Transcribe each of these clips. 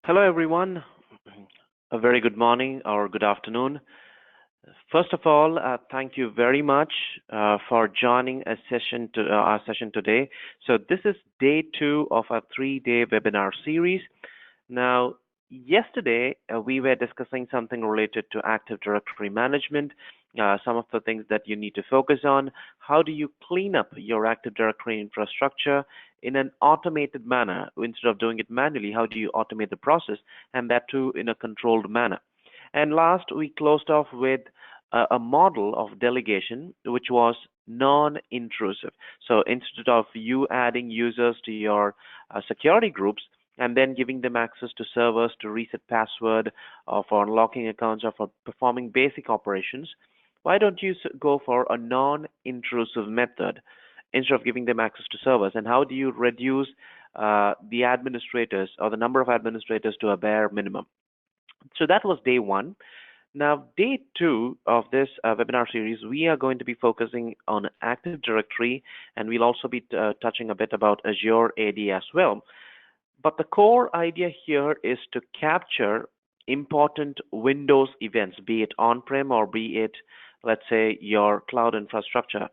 Hello, everyone. A very good morning or good afternoon. First of all, thank you very much for joining our session today. So this is day two of our three-day webinar series. Now, yesterday we were discussing something related to Active Directory management, some of the things that you need to focus on. How do you clean up your Active Directory infrastructure in an automated manner instead of doing it manually? How do you automate the process, and that too in a controlled manner? And last, we closed off with a model of delegation, which was non-intrusive. So instead of you adding users to your security groups and then giving them access to servers to reset password or for unlocking accounts or for performing basic operations, why don't you go for a non-intrusive method instead of giving them access to servers? And how do you reduce the administrators or the number of administrators to a bare minimum? So that was day one. Now, day two of this webinar series, we are going to be focusing on Active Directory, and we'll also be touching a bit about Azure AD as well. But the core idea here is to capture important Windows events, be it on-prem or be it, let's say, your cloud infrastructure.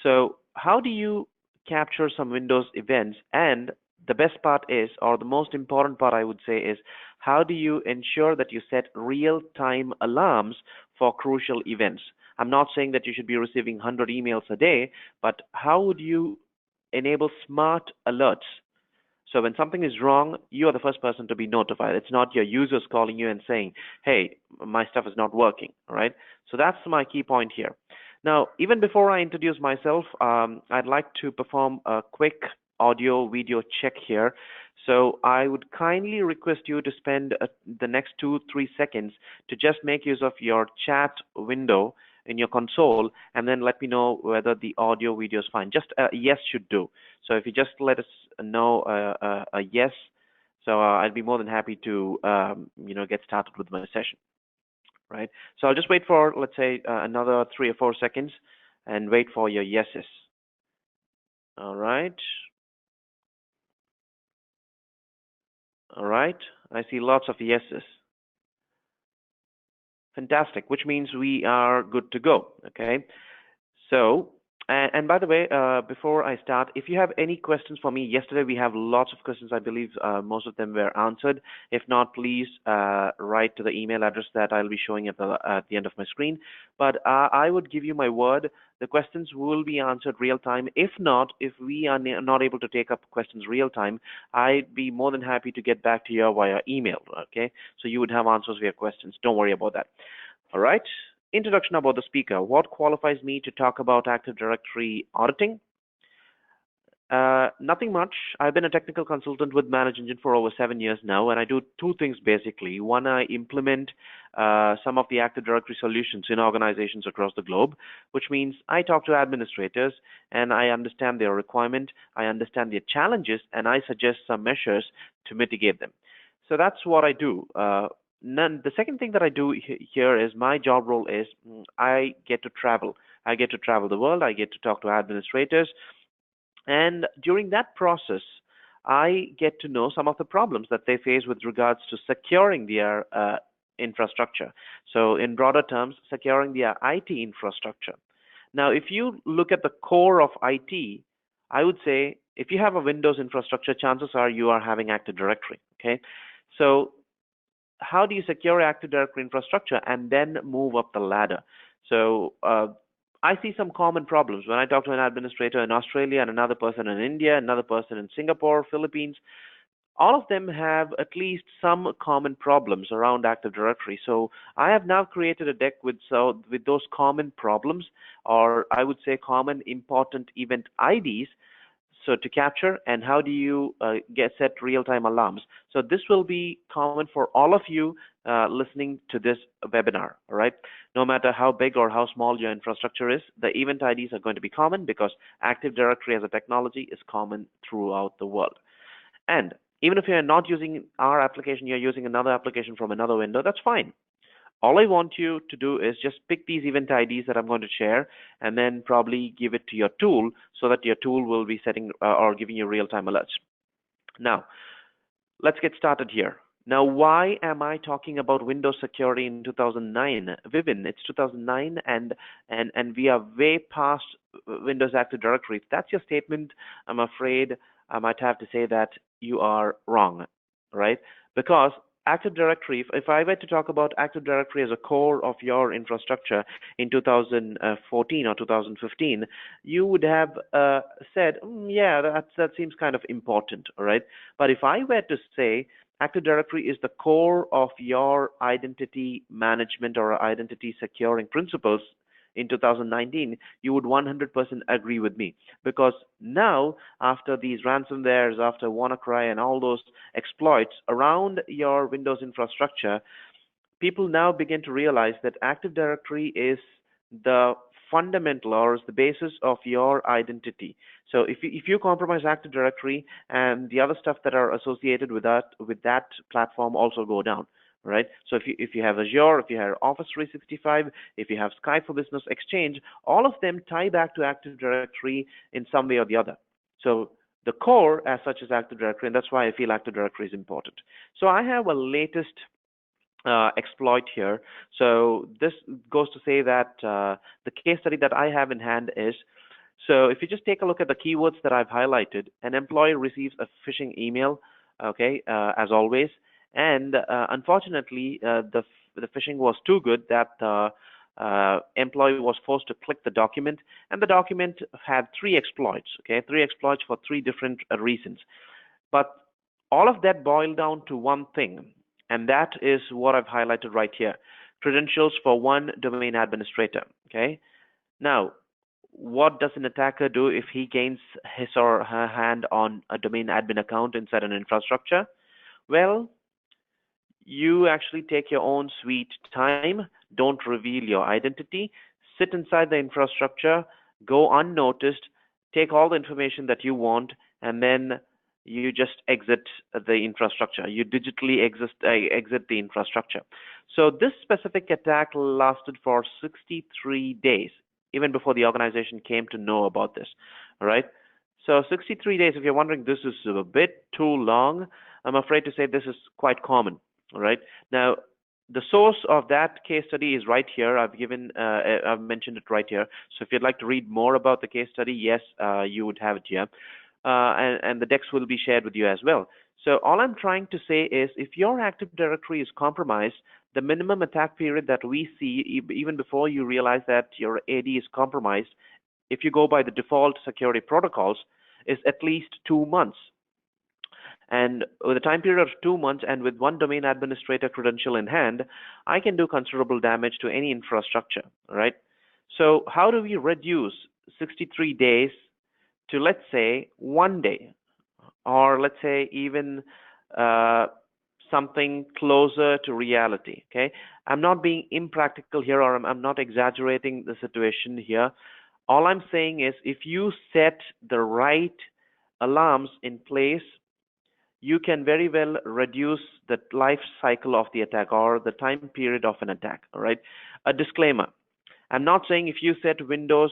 So how do you capture some Windows events? And the best part is, or the most important part I would say is, how do you ensure that you set real-time alarms for crucial events? I'm not saying that you should be receiving 100 emails a day, but how would you enable smart alerts? So when something is wrong, you are the first person to be notified. It's not your users calling you and saying, hey, my stuff is not working, all right? So that's my key point here. Now, even before I introduce myself, I'd like to perform a quick audio video check here. So I would kindly request you to spend the next 2-3 seconds to just make use of your chat window in your console, and then let me know whether the audio video is fine. Just a yes should do. So if you just let us know a yes, so I'd be more than happy to get started with my session. Right. So I'll just wait for, let's say, another 3 or 4 seconds, and wait for your yeses. All right. All right. I see lots of yeses. Fantastic, which means we are good to go. Okay. So, and by the way, before I start, if you have any questions for me, yesterday we have lots of questions. I believe most of them were answered. If not, please write to the email address that I'll be showing at the end of my screen. But I would give you my word, the questions will be answered real time. If not, if we are not able to take up questions real time, I'd be more than happy to get back to you via email. Okay, so you would have answers via questions. Don't worry about that. All right. Introduction about the speaker. What qualifies me to talk about Active Directory auditing? Nothing much. I've been a technical consultant with ManageEngine for over 7 years now, and I do two things basically. One, I implement some of the Active Directory solutions in organizations across the globe, which means I talk to administrators and I understand their requirement, I understand their challenges, and I suggest some measures to mitigate them. So that's what I do. The second thing that I do here is my job role is I get to travel. I get to travel the world. I get to talk to administrators. And during that process, I get to know some of the problems that they face with regards to securing their infrastructure. So in broader terms, securing their IT infrastructure. Now, if you look at the core of IT, I would say if you have a Windows infrastructure, chances are you are having Active Directory. Okay, so how do you secure Active Directory infrastructure and then move up the ladder? So I see some common problems when I talk to an administrator in Australia and another person in India, another person in Singapore, Philippines. All of them have at least some common problems around Active Directory. So I have now created a deck with those common problems, or I would say common important event IDs, so to capture, and how do you set real-time alarms. So this will be common for all of you listening to this webinar, all right? No matter how big or how small your infrastructure is, the event IDs are going to be common because Active Directory as a technology is common throughout the world. And even if you're not using our application, you're using another application from another window, that's fine. All I want you to do is just pick these event IDs that I'm going to share and then probably give it to your tool so that your tool will be setting or giving you real-time alerts. Now, let's get started here. Now, why am I talking about Windows security in 2009? Vivin, it's 2009, and we are way past Windows Active Directory. If that's your statement, I'm afraid I might have to say that you are wrong, right? Because Active Directory, if I were to talk about Active Directory as a core of your infrastructure in 2014 or 2015, you would have said, yeah, that seems kind of important, all right? But if I were to say Active Directory is the core of your identity management or identity securing principles in 2019, you would 100% agree with me. Because now, after these ransomwares, after WannaCry and all those exploits around your Windows infrastructure, people now begin to realize that Active Directory is the fundamental or is the basis of your identity. So if you compromise Active Directory, and the other stuff that are associated with that platform also go down, right? So if you have Azure, if you have Office 365, if you have Skype for Business Exchange, all of them tie back to Active Directory in some way or the other. So the core as such is Active Directory, and that's why I feel Active Directory is important. So I have a latest exploit here. So this goes to say that the case study that I have in hand is, so if you just take a look at the keywords that I've highlighted, an employee receives a phishing email, okay, as always, and unfortunately, the phishing was too good that the employee was forced to click the document, and the document had three exploits, okay, three exploits for three different reasons. But all of that boiled down to one thing, and that is what I've highlighted right here: credentials for one domain administrator. Okay. Now, what does an attacker do if he gains his or her hand on a domain admin account inside an infrastructure? Well, you actually take your own sweet time, don't reveal your identity, sit inside the infrastructure, go unnoticed, take all the information that you want, and then you just exit the infrastructure. You digitally exit the infrastructure. So this specific attack lasted for 63 days, even before the organization came to know about this. All right. So 63 days, if you're wondering this is a bit too long, I'm afraid to say this is quite common. All right. Now, the source of that case study is right here. I've mentioned it right here. So if you'd like to read more about the case study, yes, you would have it here. And the decks will be shared with you as well. So all I'm trying to say is, if your Active Directory is compromised, the minimum attack period that we see, even before you realize that your AD is compromised, if you go by the default security protocols, is at least 2 months. And with a time period of 2 months and with one domain administrator credential in hand, I can do considerable damage to any infrastructure, right? So how do we reduce 63 days to, let's say, 1 day, or let's say even something closer to reality? Okay, I'm not being impractical here, or I'm not exaggerating the situation here. All I'm saying is, if you set the right alarms in place, you can very well reduce the life cycle of the attack or the time period of an attack. All right. A disclaimer: I'm not saying if you set Windows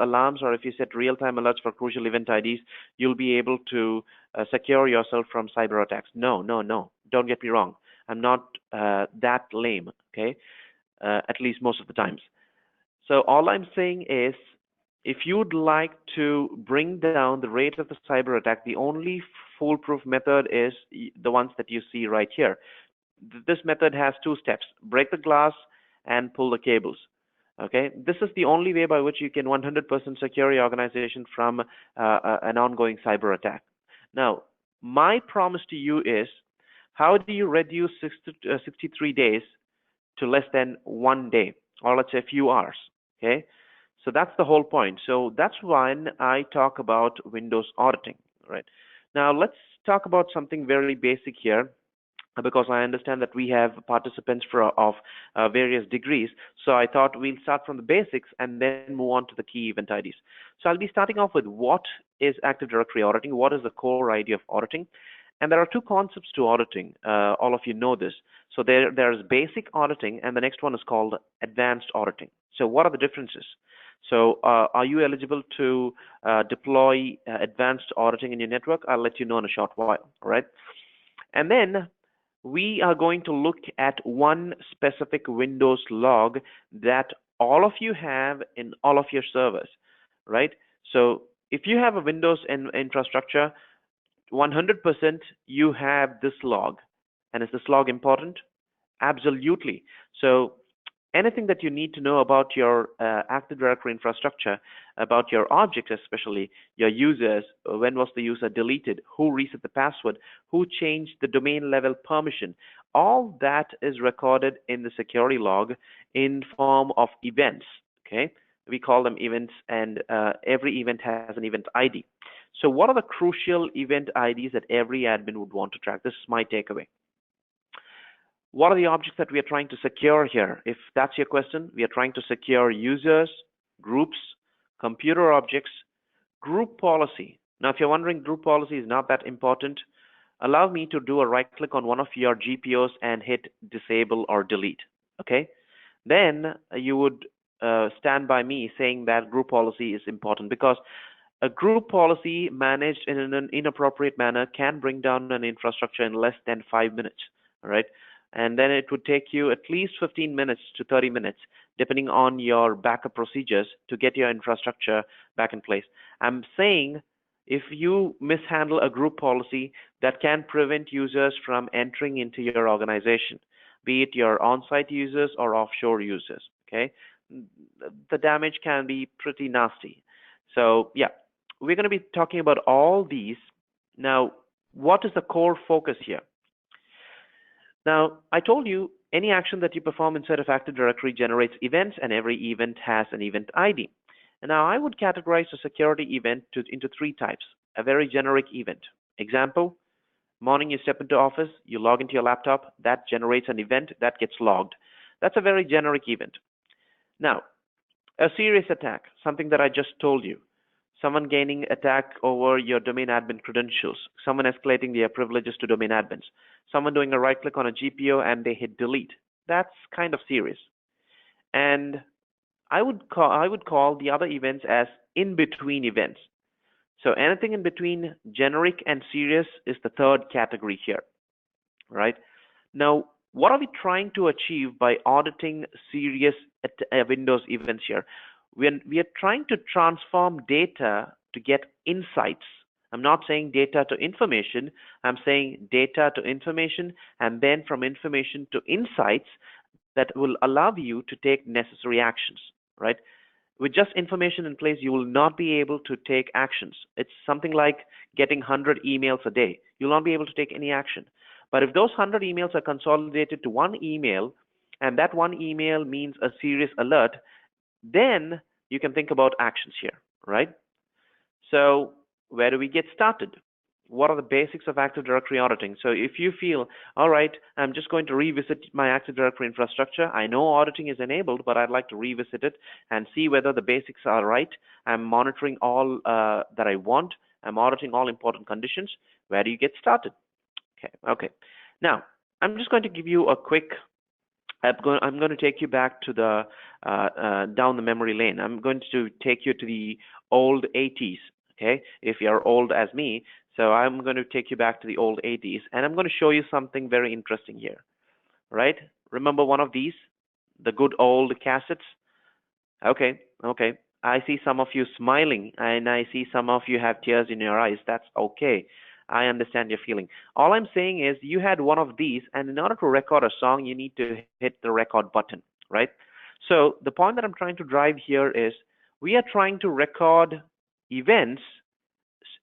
alarms, or if you set real-time alerts for crucial event IDs, you'll be able to secure yourself from cyber attacks. No, no, no. Don't get me wrong. I'm not that lame. Okay. At least most of the times. So all I'm saying is, if you'd like to bring down the rate of the cyber attack, the only foolproof method is the ones that you see right here. This method has 2 steps: break the glass and pull the cables. Okay, this is the only way by which you can 100% secure your organization from an ongoing cyber attack. Now, my promise to you is, how do you reduce 63 days to less than 1 day, or let's say a few hours? Okay, so that's the whole point. So that's when I talk about Windows auditing, right? Now let's talk about something very basic here, because I understand that we have participants of various degrees. So I thought we'll start from the basics and then move on to the key event IDs. So I'll be starting off with what is Active Directory auditing, what is the core idea of auditing. And there are 2 concepts to auditing. All of you know this. So there's basic auditing, and the next one is called advanced auditing. So what are the differences? So are you eligible to deploy advanced auditing in your network? I'll let you know in a short while, all right? And then we are going to look at one specific Windows log that all of you have in all of your servers, right? So if you have a Windows infrastructure, 100% you have this log. And is this log important? Absolutely. So anything that you need to know about your Active Directory infrastructure, about your objects, especially your users, when was the user deleted, who reset the password, who changed the domain level permission, all that is recorded in the security log in form of events. Okay, we call them events, and every event has an event ID. So what are the crucial event IDs that every admin would want to track? This is my takeaway. What are the objects that we are trying to secure here? If that's your question, we are trying to secure users, groups, computer objects, group policy. Now, if you're wondering, group policy is not that important, allow me to do a right click on one of your GPOs and hit disable or delete. Okay, then you would stand by me saying that group policy is important, because a group policy managed in an inappropriate manner can bring down an infrastructure in less than 5 minutes. All right, and then it would take you at least 15 minutes to 30 minutes, depending on your backup procedures, to get your infrastructure back in place. I'm saying if you mishandle a group policy, that can prevent users from entering into your organization, be it your on-site users or offshore users. Okay, the damage can be pretty nasty. So yeah, we're going to be talking about all these. Now, what is the core focus here? Now, I told you any action that you perform inside of Active Directory generates events, and every event has an event ID. And now I would categorize a security event into 3 types. A very generic event. Example, morning you step into office, you log into your laptop, that generates an event that gets logged. That's a very generic event. Now, a serious attack, something that I just told you. Someone gaining attack over your domain admin credentials, someone escalating their privileges to domain admins, someone doing a right click on a GPO and they hit delete. That's kind of serious. And I would call the other events as in-between events. So anything in between generic and serious is the third category here, right? Now, what are we trying to achieve by auditing serious Windows events here? We are trying to transform data to get insights. I'm not saying data to information. I'm saying data to information, and then from information to insights that will allow you to take necessary actions, right? With just information in place, you will not be able to take actions. It's something like getting 100 emails a day. You'll not be able to take any action. But if those 100 emails are consolidated to one email, and that one email means a serious alert, then you can think about actions here, right? So where do we get started? What are the basics of Active Directory auditing? So if you feel, all right, I'm just going to revisit my Active Directory infrastructure. I know auditing is enabled, but I'd like to revisit it and see whether the basics are right. I'm monitoring all that I want. I'm auditing all important conditions. Where do you get started? Okay. Now, I'm just going to give you a quick I'm going to take you back to the down the memory lane. I'm going to take you to the old 80s. Okay, if you're old as me, so I'm going to take you back to the old 80s, and I'm going to show you something very interesting here. Right? Remember one of these, the good old cassettes? Okay. I see some of you smiling, and I see some of you have tears in your eyes. That's okay. I understand your feeling. All I'm saying is you had one of these, and in order to record a song, you need to hit the record button, right? So the point that I'm trying to drive here is we are trying to record events,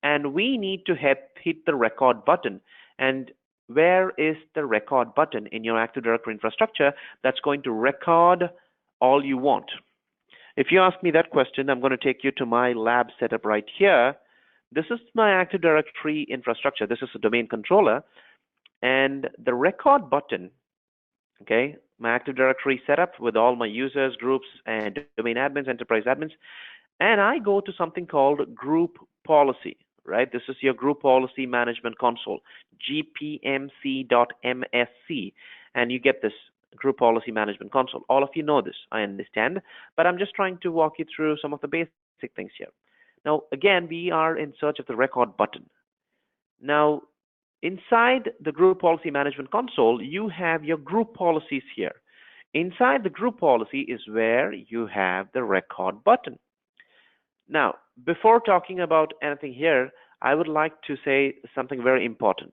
and we need to hit the record button. And where is the record button in your Active Directory infrastructure that's going to record all you want? If you ask me that question, I'm going to take you to my lab setup right here. This is my Active Directory infrastructure. This is a domain controller, and the record button, okay, my Active Directory setup with all my users, groups, and domain admins, enterprise admins, and I go to something called group policy, right? This is your group policy management console, gpmc.msc, and you get this group policy management console. All of you know this, I understand, but I'm just trying to walk you through some of the basic things here. Now, again, we are in search of the record button. Now, inside the group policy management console, you have your group policies here. Inside the group policy is where you have the record button. Now, before talking about anything here, I would like to say something very important.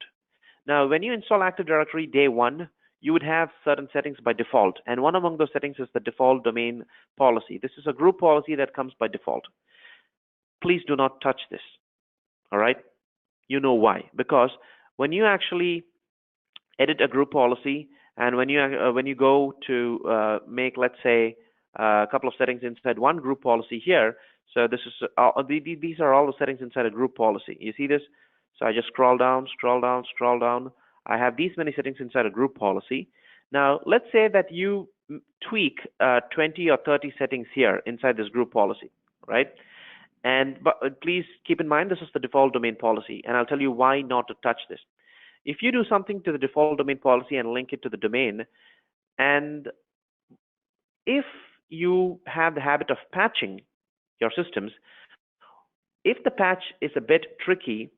Now, when you install Active Directory day one, you would have certain settings by default, and one among those settings is the default domain policy. This is a group policy that comes by default. Please do not touch this. All right? You know why? Because when you actually edit a group policy, and when you go to make, let's say, a couple of settings inside one group policy here, so this is these are all the settings inside a group policy. You see this? So I just scroll down, scroll down, scroll down. I have these many settings inside a group policy. Now, let's say that you tweak 20 or 30 settings here inside this group policy, right? But please keep in mind, this is the default domain policy, and I'll tell you why not to touch this. If you do something to the default domain policy and link it to the domain, and if you have the habit of patching your systems, if the patch is a bit tricky,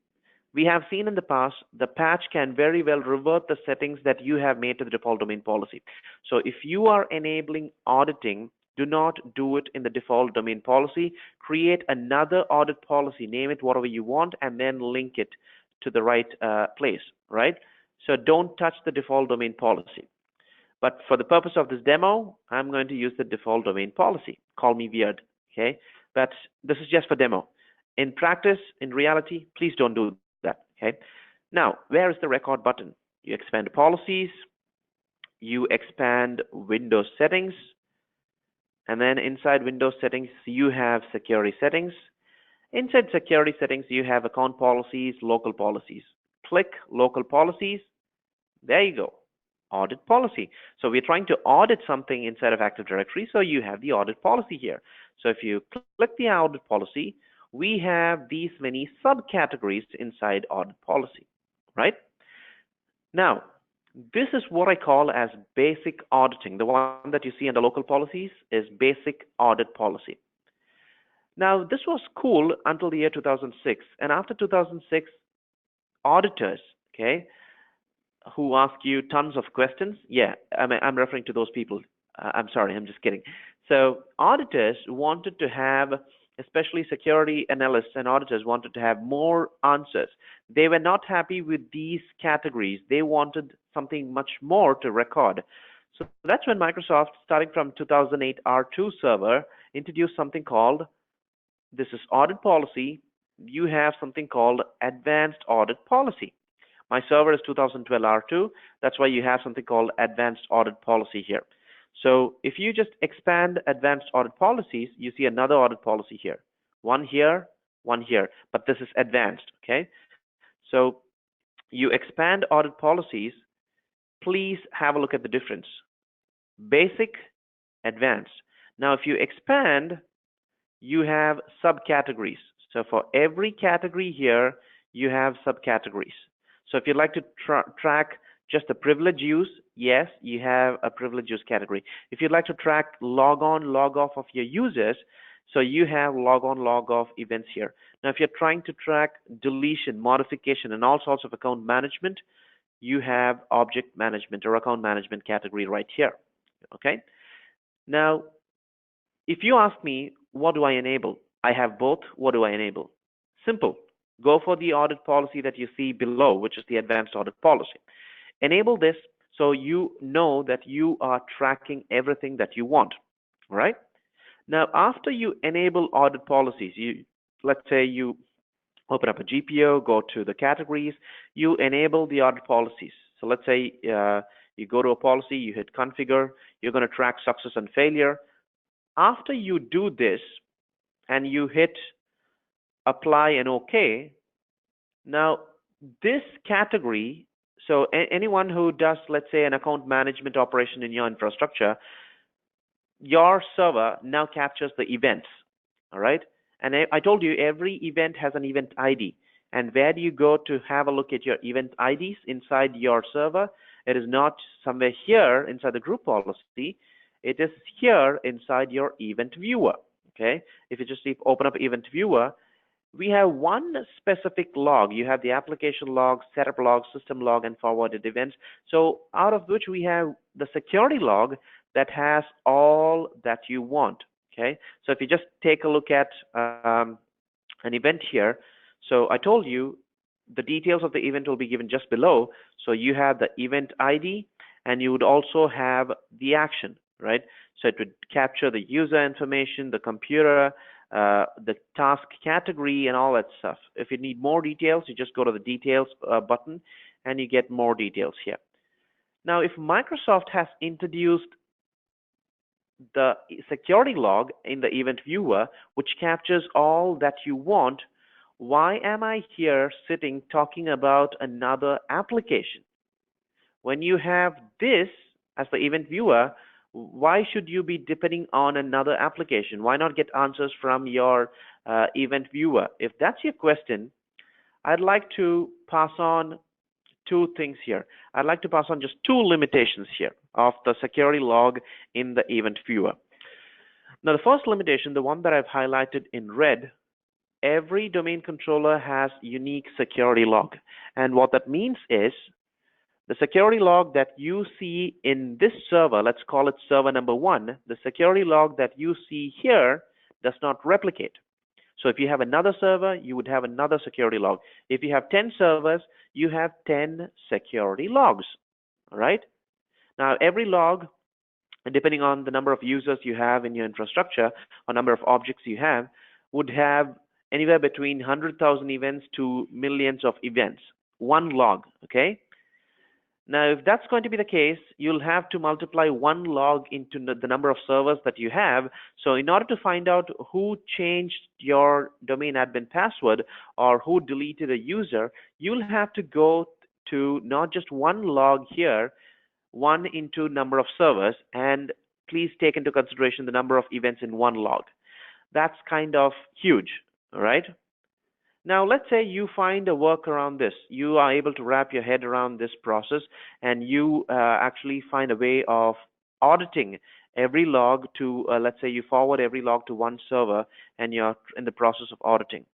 we have seen in the past, the patch can very well revert the settings that you have made to the default domain policy. So if you are enabling auditing, do not do it in the default domain policy. Create another audit policy, name it whatever you want, and then link it to the right place, right? So don't touch the default domain policy. But for the purpose of this demo, I'm going to use the default domain policy. Call me weird, okay? But this is just for demo. In practice, in reality, please don't do that, okay? Now, where is the record button? You expand policies, you expand Windows settings, and then inside Windows settings, you have security settings. Inside security settings, you have account policies, local policies. Click local policies. There you go. Audit policy. So we're trying to audit something inside of Active Directory, so you have the audit policy here. So if you click the audit policy, we have these many subcategories inside audit policy, right? Now, this is what I call as basic auditing. The one that you see in the local policies is basic audit policy. Now, this was cool until the year 2006. And after 2006, auditors, okay, who ask you tons of questions. Yeah, I'm referring to those people. I'm sorry, I'm just kidding. So auditors wanted to have, especially security analysts and auditors wanted to have more answers. They were not happy with these categories. They wanted something much more to record. So that's when Microsoft, starting from 2008 R2 server, introduced something called, this is audit policy. You have something called advanced audit policy. My server is 2012 R2. That's why you have something called advanced audit policy here. So if you just expand advanced audit policies, you see another audit policy here. One here, but this is advanced, okay? So you expand audit policies, please have a look at the difference. Basic, advanced. Now if you expand, you have subcategories. So for every category here, you have subcategories. So if you'd like to track just the privilege use, yes, you have a privilege use category. If you'd like to track log on, log off of your users, so you have log on, log off events here. Now, if you're trying to track deletion, modification, and all sorts of account management, you have object management or account management category right here, okay? Now, if you ask me, what do I enable? I have both. What do I enable? Simple. Go for the audit policy that you see below, which is the advanced audit policy. Enable this so you know that you are tracking everything that you want, right? Now, after you enable audit policies, let's say you open up a GPO, go to the categories, you enable the audit policies. So let's say you go to a policy, you hit configure, you're going to track success and failure. After you do this and you hit apply and OK, now this category, so anyone who does, let's say, an account management operation in your infrastructure, your server now captures the events, all right? And I told you every event has an event ID. And where do you go to have a look at your event IDs inside your server? It is not somewhere here inside the group policy. It is here inside your event viewer, okay? If you just open up event viewer, we have one specific log. You have the application log, setup log, system log, and forwarded events. So out of which we have the security log that has all that you want. Okay, so if you just take a look at an event here, so I told you the details of the event will be given just below. So you have the event ID, and you would also have the action, right? So it would capture the user information, the computer, the task category, and all that stuff. If you need more details, you just go to the details button and you get more details here. Now, if Microsoft has introduced the security log in the event viewer, which captures all that you want, why am I here sitting talking about another application? When you have this as the event viewer, why should you be depending on another application? Why not get answers from your event viewer? If that's your question, I'd like to pass on two things here. I'd like to pass on just two limitations here of the security log in the event viewer. Now, the first limitation, the one that I've highlighted in red, every domain controller has unique security log. And what that means is the security log that you see in this server, let's call it server number 1, the security log that you see here does not replicate. So if you have another server, you would have another security log. If you have 10 servers, you have 10 security logs. All right? Now, every log, depending on the number of users you have in your infrastructure or number of objects you have, would have anywhere between 100,000 events to millions of events. One log, okay? Now, if that's going to be the case, you'll have to multiply one log into the number of servers that you have. So in order to find out who changed your domain admin password or who deleted a user, you'll have to go to not just one log here, one into number of servers, and please take into consideration the number of events in one log. That's kind of huge, all right? Now, let's say you find a workaround this. You are able to wrap your head around this process, and you actually find a way of auditing every log to, let's say you forward every log to one server, and you're in the process of auditing.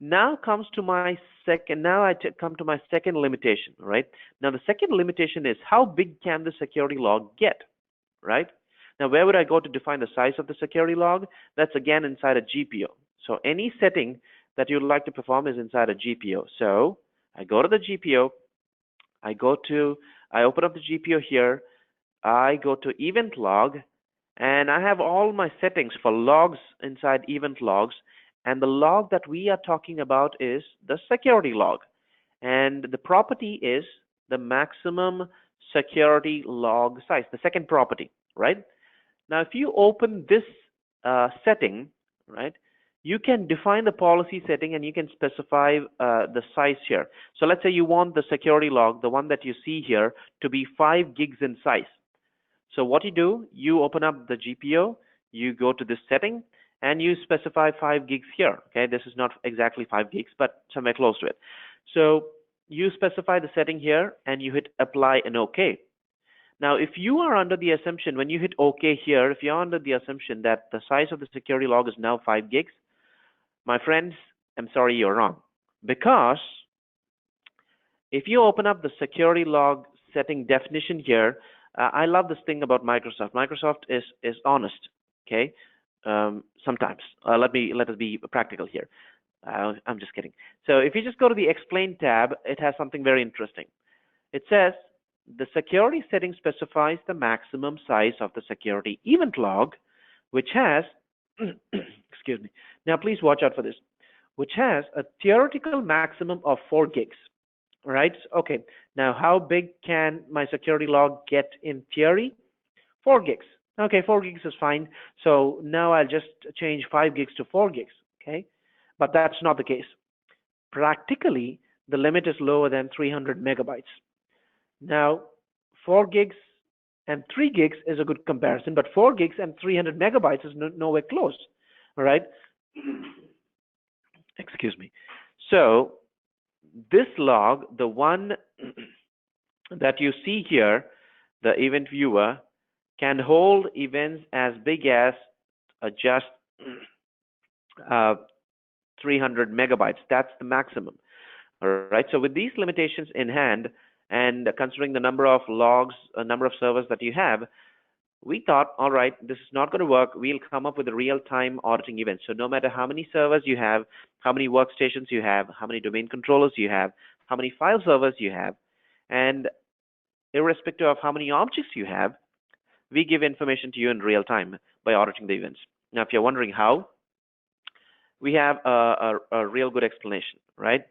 Now comes to my second, come to my second limitation, right? Now, the second limitation is how big can the security log get, right? Now, where would I go to define the size of the security log? That's again inside a GPO. So any setting that you'd like to perform is inside a GPO. So I go to the GPO, I open up the GPO here, I go to event log, and I have all my settings for logs inside event logs, and the log that we are talking about is the security log. And the property is the maximum security log size, the second property, right? Now, if you open this setting, right, you can define the policy setting and you can specify the size here. So let's say you want the security log, the one that you see here, to be 5 gigs in size. So what you do, you open up the GPO, you go to this setting, and you specify 5 gigs here. Okay, this is not exactly 5 gigs, but somewhere close to it. So you specify the setting here, and you hit apply and OK. Now, if you are under the assumption, when you hit OK here, if you're under the assumption that the size of the security log is now 5 gigs, my friends, I'm sorry, you're wrong. Because if you open up the security log setting definition here, I love this thing about Microsoft. Microsoft is honest, okay? Sometimes. Let us be practical here. I'm just kidding. So if you just go to the Explain tab, it has something very interesting. It says, the security setting specifies the maximum size of the security event log, which has, excuse me, now please watch out for this, which has a theoretical maximum of 4 gigs, right? Okay, now how big can my security log get in theory? 4 gigs. Okay, 4 gigs is fine. So now I'll just change 5 gigs to 4 gigs, okay? But that's not the case. Practically, the limit is lower than 300 megabytes. Now, 4 gigs and 3 gigs is a good comparison, but 4 gigs and 300 megabytes is nowhere close, all right? Excuse me. So this log, the one that you see here, the event viewer, can hold events as big as just 300 megabytes. That's the maximum. All right. So with these limitations in hand, and considering the number of logs, number of servers that you have, we thought, all right, this is not going to work. We'll come up with a real-time auditing event. So no matter how many servers you have, how many workstations you have, how many domain controllers you have, how many file servers you have, and irrespective of how many objects you have, we give information to you in real time by auditing the events. Now, if you're wondering how, we have a real good explanation, right?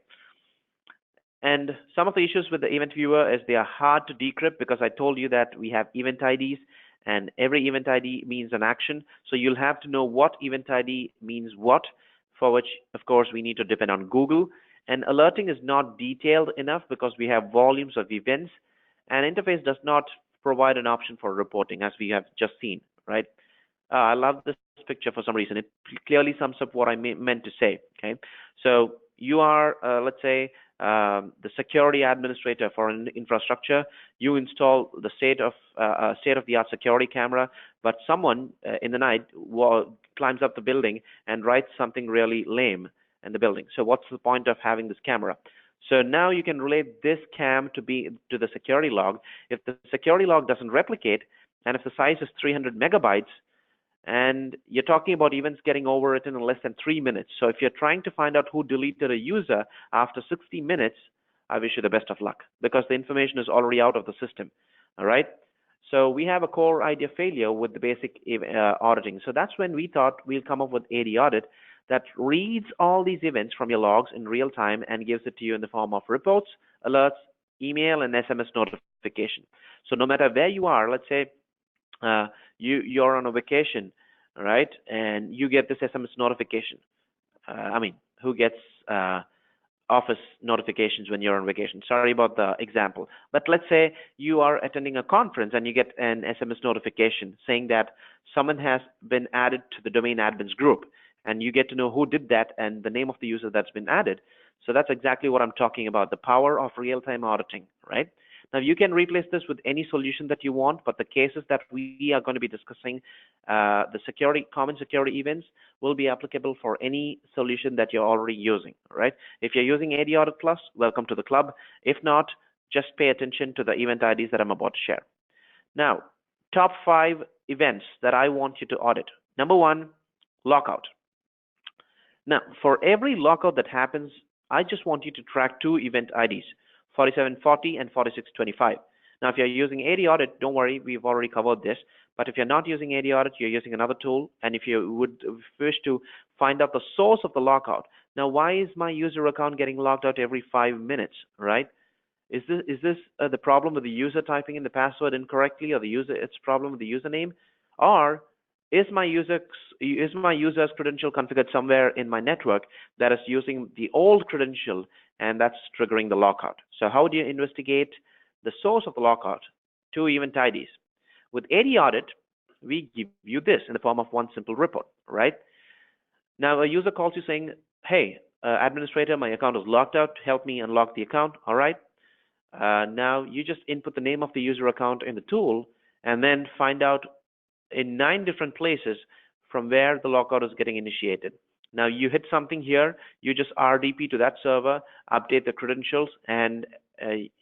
And some of the issues with the event viewer is they are hard to decrypt because I told you that we have event IDs, and every event ID means an action. So you'll have to know what event ID means what, for which, of course, we need to depend on Google. And alerting is not detailed enough because we have volumes of events, and interface does not provide an option for reporting, as we have just seen, right? I love this picture for some reason. It clearly sums up what I meant to say. Okay, so you are, let's say, the security administrator for an infrastructure. You install the state-of-the-art security camera, but someone in the night climbs up the building and writes something really lame in the building. So what's the point of having this camera? So now you can relate this cam to the security log. If the security log doesn't replicate, and if the size is 300 megabytes, and you're talking about events getting overwritten in less than 3 minutes. So if you're trying to find out who deleted a user after 60 minutes, I wish you the best of luck because the information is already out of the system. All right. So we have a core idea failure with the basic auditing. So that's when we thought we'll come up with AD Audit that reads all these events from your logs in real time and gives it to you in the form of reports, alerts, email, and SMS notification. So no matter where you are, let's say you're on a vacation, right? And you get this SMS notification. I mean, who gets office notifications when you're on vacation? Sorry about the example, but let's say you are attending a conference and you get an SMS notification saying that someone has been added to the domain admins group, and you get to know who did that and the name of the user that's been added. So that's exactly what I'm talking about, the power of real-time auditing, right? Now, you can replace this with any solution that you want, but the cases that we are going to be discussing, the common security events, will be applicable for any solution that you're already using, right? If you're using AD Audit Plus, welcome to the club. If not, just pay attention to the event IDs that I'm about to share. Now, top 5 events that I want you to audit. Number 1, lockout. Now, for every lockout that happens, I just want you to track 2 event IDs. 4740 and 4625. Now, if you're using AD Audit, don't worry, we've already covered this. But if you're not using AD Audit, you're using another tool. And if you would wish to find out the source of the lockout, now why is my user account getting locked out every 5 minutes, right? Is this the problem with the user typing in the password incorrectly, or it's problem with the username, or is my user's credential configured somewhere in my network that is using the old credential, and that's triggering the lockout? So how do you investigate the source of the lockout? 2 event IDs. With AD Audit, we give you this in the form of one simple report, right? Now, a user calls you saying, hey, administrator, my account is locked out. Help me unlock the account. All right. Now, you just input the name of the user account in the tool and then find out in 9 different places from where the lockout is getting initiated. Now, you hit something here, you just RDP to that server, update the credentials, and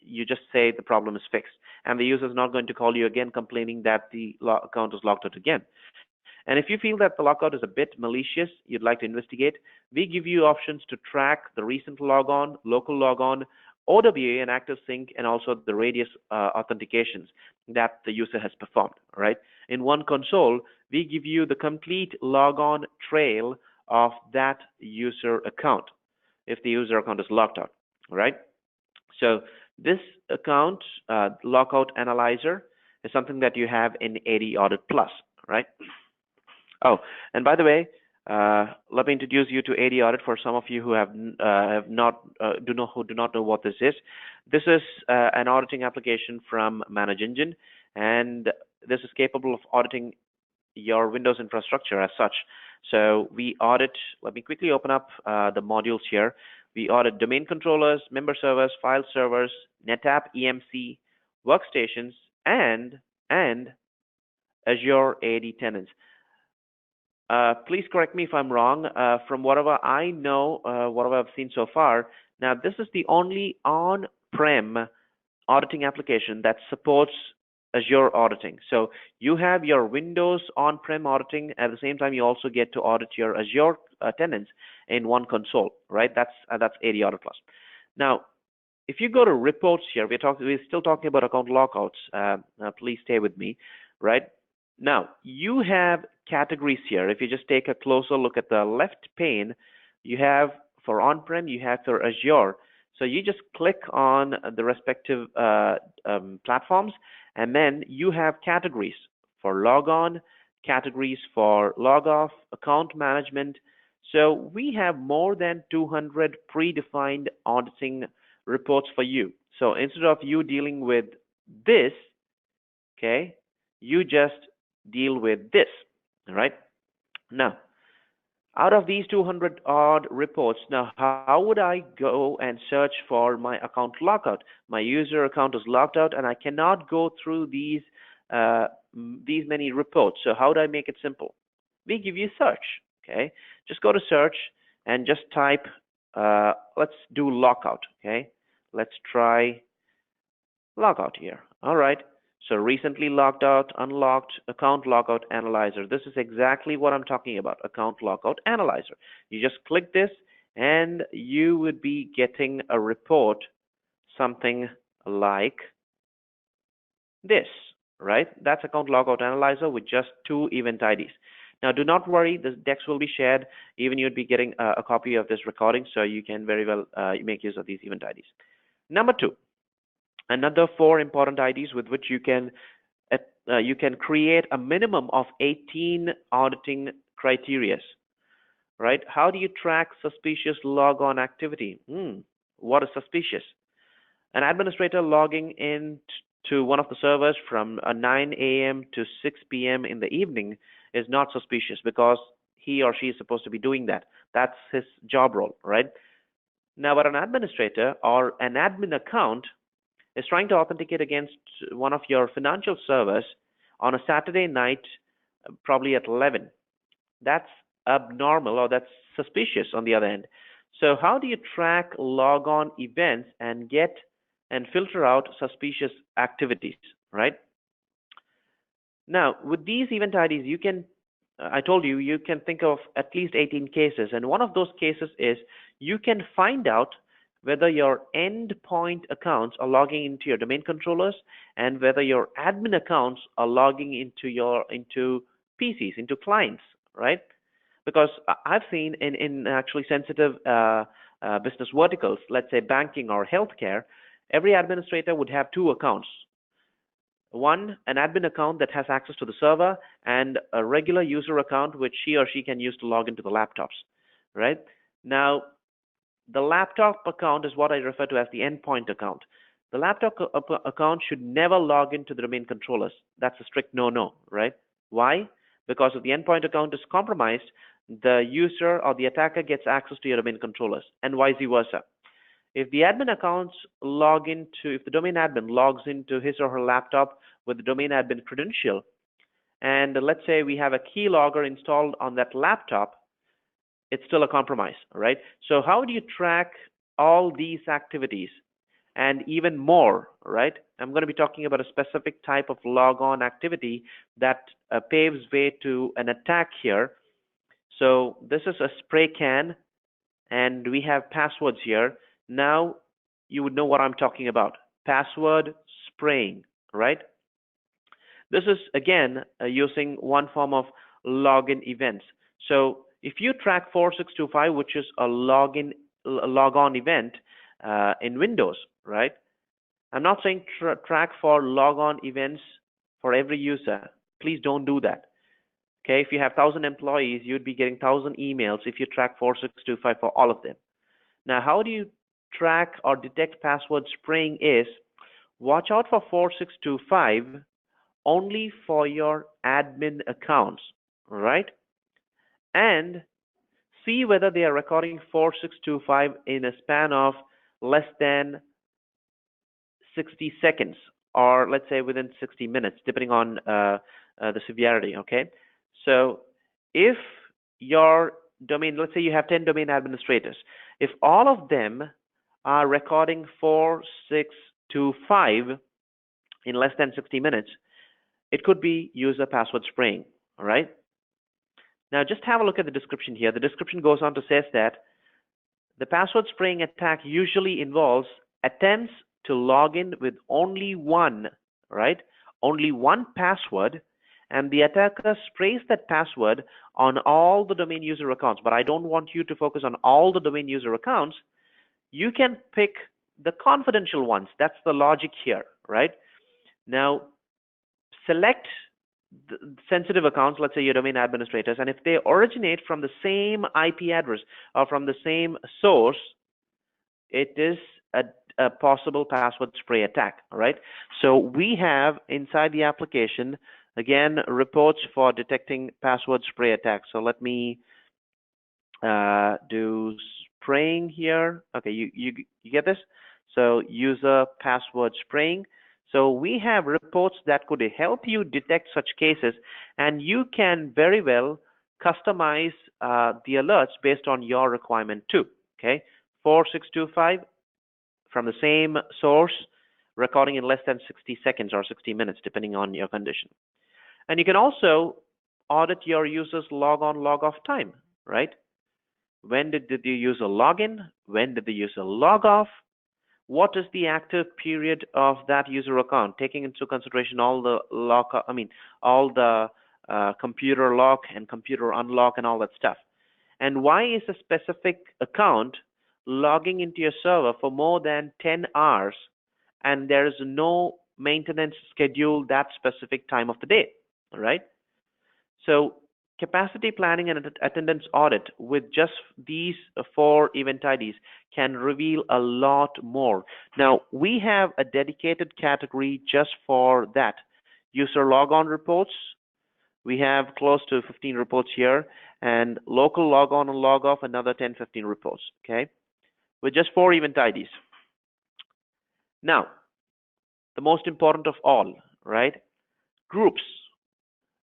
you just say the problem is fixed. And the user is not going to call you again complaining that the account is locked out again. And if you feel that the lockout is a bit malicious, you'd like to investigate, we give you options to track the recent logon, local logon, OWA and active sync, and also the radius authentications that the user has performed, right? In one console, we give you the complete logon trail of that user account if the user account is locked out, right? So this account lockout analyzer is something that you have in AD Audit Plus, right? Oh, and by the way, let me introduce you to AD Audit for some of you who do not know what this is. This is an auditing application from ManageEngine, and this is capable of auditing your Windows infrastructure as such. So we audit, let me quickly open up the modules here. We audit domain controllers, member servers, file servers, NetApp EMC, workstations, and Azure AD tenants. Please correct me if I'm wrong. From whatever I know, whatever I've seen so far, now this is the only on-prem auditing application that supports Azure auditing. So you have your Windows on-prem auditing. At the same time, you also get to audit your Azure tenants in one console, right? That's AD Audit Plus. Now, if you go to reports here, we're still talking about account lockouts. Please stay with me, right? Now, you have categories here. If you just take a closer look at the left pane, you have for on-prem, you have for Azure. So you just click on the respective platforms, and then you have categories for log on, categories for log off, account management. So we have more than 200 predefined auditing reports for you. So instead of you dealing with this, okay, you just deal with this, all right? Now, out of these 200 odd reports, now how would I go and search for my account lockout? My user account is locked out and I cannot go through these many reports. So how do I make it simple? We give you search, okay? Just go to search and just type, let's do lockout, okay? Let's try logout here. All right. So recently logged out, unlocked, account lockout analyzer. This is exactly what I'm talking about, account lockout analyzer. You just click this and you would be getting a report, something like this, right? That's account lockout analyzer with just 2 event IDs. Now, do not worry, the decks will be shared. Even you'd be getting a copy of this recording, so you can very well make use of these event IDs. Number 2. Another 4 important IDs with which you can create a minimum of 18 auditing criteria, right? How do you track suspicious logon activity? What is suspicious? An administrator logging in to one of the servers from 9 a.m. to 6 p.m. in the evening is not suspicious because he or she is supposed to be doing that. That's his job role, right? Now, but an administrator or an admin account is trying to authenticate against one of your financial servers on a Saturday night, probably at 11. That's abnormal, or that's suspicious on the other end. So how do you track logon events and get and filter out suspicious activities, right? Now, with these event IDs, you can, I told you, you can think of at least 18 cases. And one of those cases is you can find out whether your endpoint accounts are logging into your domain controllers and whether your admin accounts are logging into PCs, into clients, right? Because I've seen in actually sensitive business verticals, let's say banking or healthcare, every administrator would have 2 accounts. One, an admin account that has access to the server, and a regular user account which he or she can use to log into the laptops, right? Now, the laptop account is what I refer to as the endpoint account. The laptop account should never log into the domain controllers. That's a strict no-no, right? Why? Because if the endpoint account is compromised, the user or the attacker gets access to your domain controllers, and vice versa. If the admin accounts log into, if the domain admin logs into his or her laptop with the domain admin credential, and let's say we have a keylogger installed on that laptop, it's still a compromise, right? So how do you track all these activities and even more, right? I'm going to be talking about a specific type of logon activity that paves way to an attack here. So this is a spray can, and we have passwords here. Now you would know what I'm talking about. Password spraying, right? This is again using one form of login events. So if you track 4625, which is a logon event in Windows, right? I'm not saying track for logon events for every user. Please don't do that. Okay, if you have 1,000 employees, you'd be getting 1,000 emails if you track 4625 for all of them. Now, how do you track or detect password spraying is watch out for 4625 only for your admin accounts, right? And see whether they are recording 4625 in a span of less than 60 seconds, or let's say within 60 minutes, depending on the severity, okay? So if your domain, let's say you have 10 domain administrators, if all of them are recording 4625 in less than 60 minutes, it could be user password spraying. All right. Now just have a look at the description here. The description goes on to say that the password spraying attack usually involves attempts to log in with only one, right? Only one password, and the attacker sprays that password on all the domain user accounts. But I don't want you to focus on all the domain user accounts. You can pick the confidential ones. That's the logic here, right? Now, select the sensitive accounts, let's say your domain administrators, and if they originate from the same IP address or from the same source, it is a possible password spray attack. All right. So we have inside the application, again, reports for detecting password spray attacks. So let me do spraying here. Okay, you get this? So user password spraying. So we have reports that could help you detect such cases, and you can very well customize the alerts based on your requirement too. Okay, 4625 from the same source, recording in less than 60 seconds or 60 minutes, depending on your condition. And you can also audit your user's log on, log off time, right? When did the user log in? When did the user log off? What is the active period of that user account, taking into consideration all the all the computer lock and computer unlock and all that stuff. And why is a specific account logging into your server for more than 10 hours and there is no maintenance schedule that specific time of the day? All right. So capacity planning and attendance audit with just these 4 event IDs can reveal a lot more. Now, we have a dedicated category just for that. User logon reports. We have close to 15 reports here, and local log on and log off, another 10, 15 reports, okay, with just 4 event IDs. Now, the most important of all, right? Groups.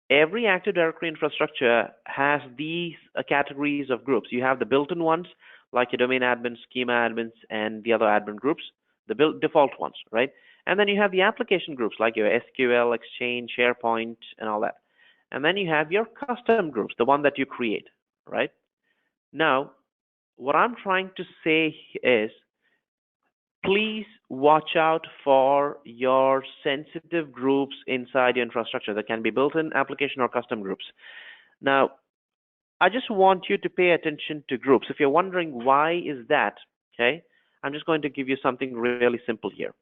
Every Active Directory infrastructure has these categories of groups. You have the built-in ones, like your domain admins, schema admins, and the other admin groups, the default ones, right? And then you have the application groups, like your SQL, Exchange, SharePoint, and all that. And then you have your custom groups, the one that you create, right? Now, what I'm trying to say is, please watch out for your sensitive groups inside your infrastructure. That can be built-in application or custom groups. Now, I just want you to pay attention to groups. If you're wondering why is that, okay, I'm just going to give you something really simple here.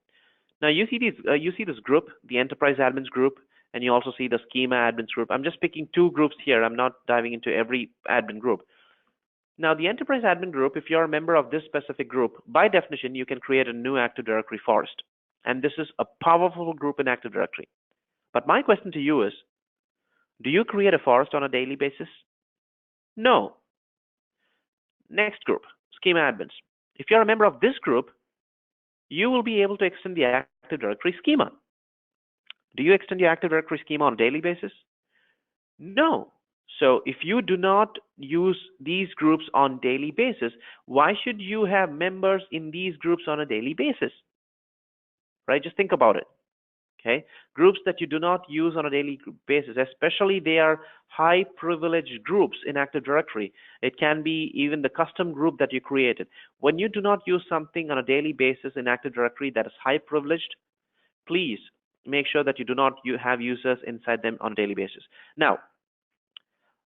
Now, you see this group, the enterprise admins group, and you also see the schema admins group. I'm just picking 2 groups here. I'm not diving into every admin group. Now, the enterprise admin group, if you're a member of this specific group, by definition, you can create a new Active Directory forest. And this is a powerful group in Active Directory. But my question to you is, do you create a forest on a daily basis? No. Next group, schema admins. If you're a member of this group, you will be able to extend the Active Directory schema. Do you extend your Active Directory schema on a daily basis? No. So if you do not use these groups on daily basis, why should you have members in these groups on a daily basis? Right? Just think about it. Okay? Groups that you do not use on a daily basis, especially they are high privileged groups in Active Directory. It can be even the custom group that you created. When you do not use something on a daily basis in Active Directory that is high privileged, please make sure that you do not have users inside them on a daily basis. Now,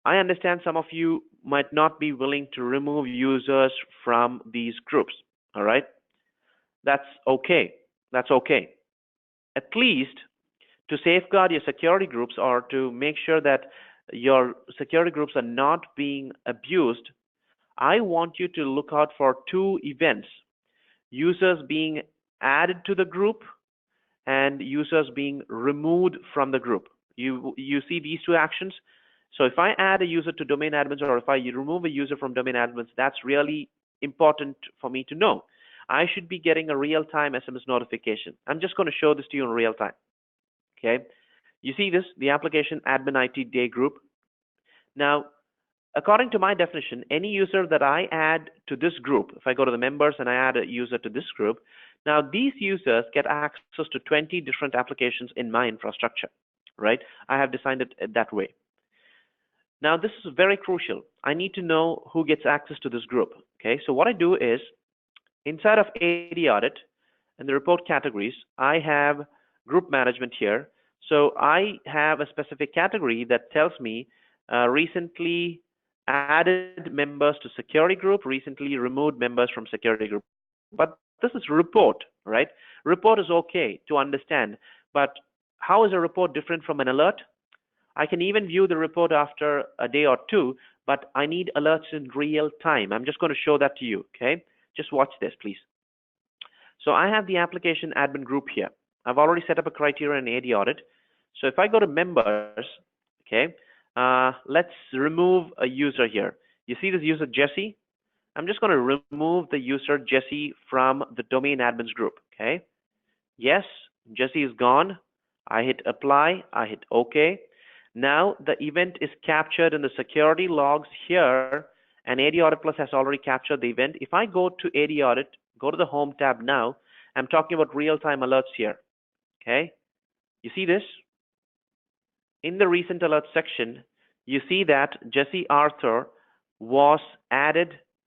I understand some of you might not be willing to remove users from these groups. All right. That's okay. That's okay. At least to safeguard your security groups or to make sure that your security groups are not being abused, I want you to look out for 2 events: users being added to the group and users being removed from the group. You see these 2 actions? So if I add a user to domain admins or if I remove a user from domain admins, that's really important for me to know. I should be getting a real-time SMS notification. I'm just going to show this to you in real time. Okay. You see this, the application admin IT day group. Now, according to my definition, any user that I add to this group, if I go to the members and I add a user to this group, now these users get access to 20 different applications in my infrastructure, right? I have designed it that way. Now this is very crucial. I need to know who gets access to this group. Okay, so what I do is inside of AD Audit in the report categories, I have group management here. So I have a specific category that tells me recently added members to security group, recently removed members from security group. But this is report, right? Report is okay to understand, but how is a report different from an alert? I can even view the report after a day or two, but I need alerts in real time. I'm just going to show that to you, okay? Just watch this, please. So I have the application admin group here. I've already set up a criteria in AD Audit. So if I go to members, okay, let's remove a user here. You see this user Jesse? I'm just going to remove the user Jesse from the domain admins group, okay? Yes, Jesse is gone. I hit apply, I hit OK. Now the event is captured in the security logs here, and AD Audit Plus has already captured the event. If I go to AD Audit, go to the Home tab now, I'm talking about real-time alerts here, okay? You see this? In the recent alerts section, you see that Jesse Arthur was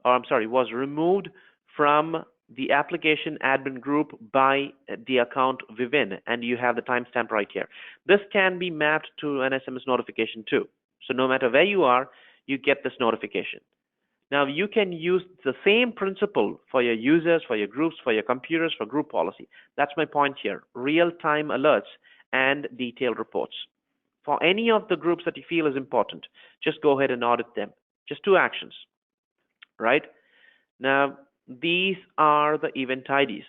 was removed from the application admin group by the account Vivin, and you have the timestamp right here. This can be mapped to an SMS notification too. So no matter where you are, you get this notification. Now you can use the same principle for your users, for your groups, for your computers, for group policy. That's my point here. Real-time alerts and detailed reports. For any of the groups that you feel is important, just go ahead and audit them. Just 2 actions, right? Now, these are the event IDs.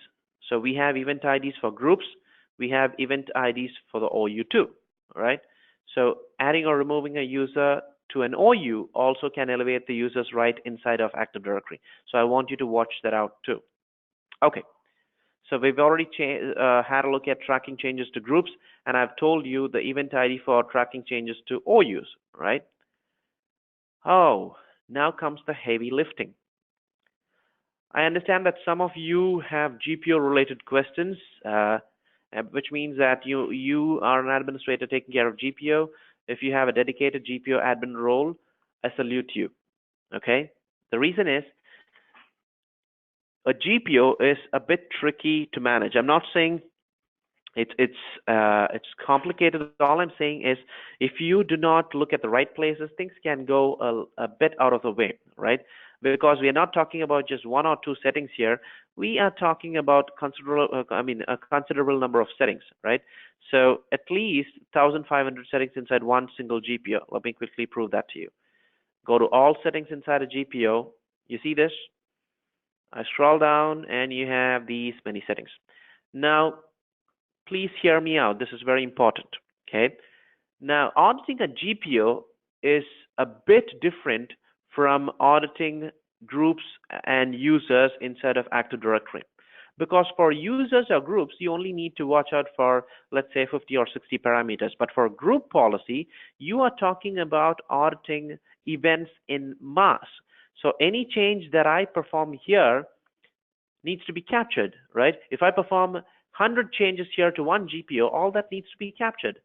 So we have event IDs for groups. We have event IDs for the OU too, right? So adding or removing a user to an OU also can elevate the users right inside of Active Directory. So I want you to watch that out too. Okay. So we've already had a look at tracking changes to groups, and I've told you the event ID for tracking changes to OUs, right? Oh, now comes the heavy lifting. I understand that some of you have GPO related questions, which means that you are an administrator taking care of GPO. If you have a dedicated GPO admin role, I salute you. Okay? The reason is a GPO is a bit tricky to manage. I'm not saying it's complicated. All I'm saying is if you do not look at the right places, things can go a bit out of the way, right? Because we are not talking about just 1 or 2 settings here. We are talking about a considerable number of settings, right? So at least 1,500 settings inside one single GPO. Let me quickly prove that to you. Go to all settings inside a GPO. You see this? I scroll down and you have these many settings. Now, please hear me out. This is very important, okay? Now, auditing a GPO is a bit different from auditing groups and users inside of Active Directory. Because for users or groups, you only need to watch out for, let's say, 50 or 60 parameters. But for group policy, you are talking about auditing events in mass. So any change that I perform here needs to be captured, right? If I perform 100 changes here to one GPO, all that needs to be captured.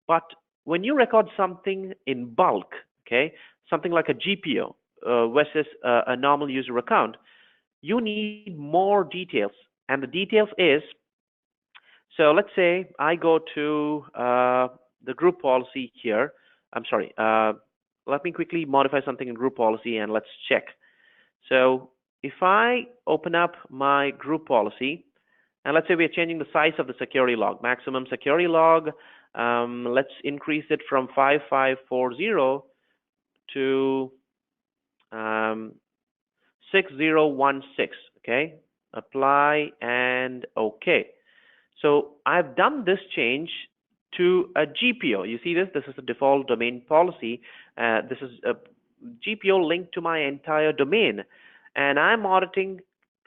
But when you record something in bulk, okay, something like a GPO versus a normal user account, you need more details. And the details is, so let's say I go to the group policy here. I'm sorry, let me quickly modify something in group policy and let's check. So if I open up my group policy, and let's say we're changing the size of the security log, maximum security log, let's increase it from 5540 to 6016, okay? Apply and okay. So I've done this change to a GPO. You see this? This is the default domain policy. This is a GPO linked to my entire domain. And I'm auditing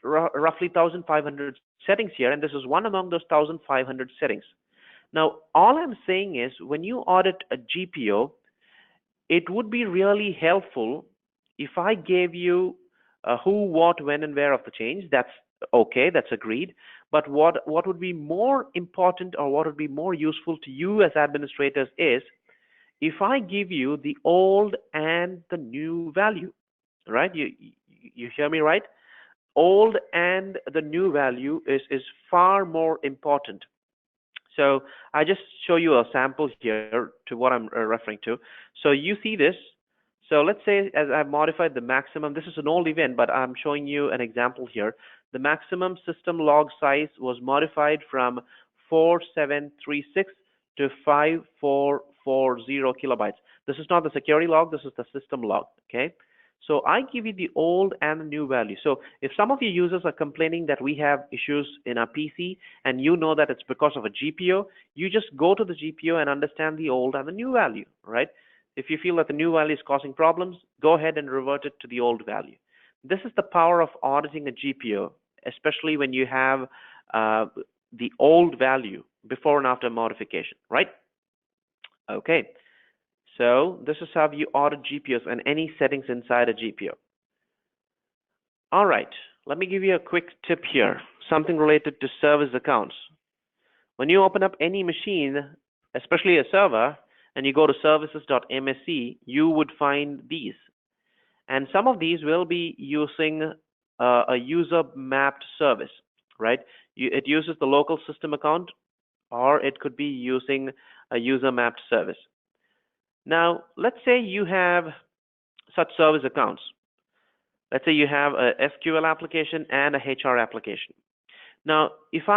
roughly 1,500 settings here, and this is one among those 1,500 settings. Now, all I'm saying is when you audit a GPO, it would be really helpful if I gave you who, what, when, and where of the change, that's okay, that's agreed. But what would be more important, or what would be more useful to you as administrators, is if I give you the old and the new value, right? You hear me right? Old and the new value is far more important. So I just show you a sample here to what I'm referring to. So you see this. So let's say, as I've modified the maximum, this is an old event, but I'm showing you an example here. The maximum system log size was modified from 4736 to 5440 kilobytes. This is not the security log, this is the system log, okay? So I give you the old and the new value. So if some of your users are complaining that we have issues in our PC, and you know that it's because of a GPO, you just go to the GPO and understand the old and the new value, right? If you feel that the new value is causing problems, go ahead and revert it to the old value. This is the power of auditing a GPO, especially when you have the old value before and after modification, right? Okay. So this is how you audit GPOs and any settings inside a GPO. All right, let me give you a quick tip here, something related to service accounts. When you open up any machine, especially a server, and you go to services.msc, you would find these. And some of these will be using a user mapped service, right? It uses the local system account, or it could be using a user mapped service. Now, let's say you have such service accounts. Let's say you have a SQL application and a HR application. Now, if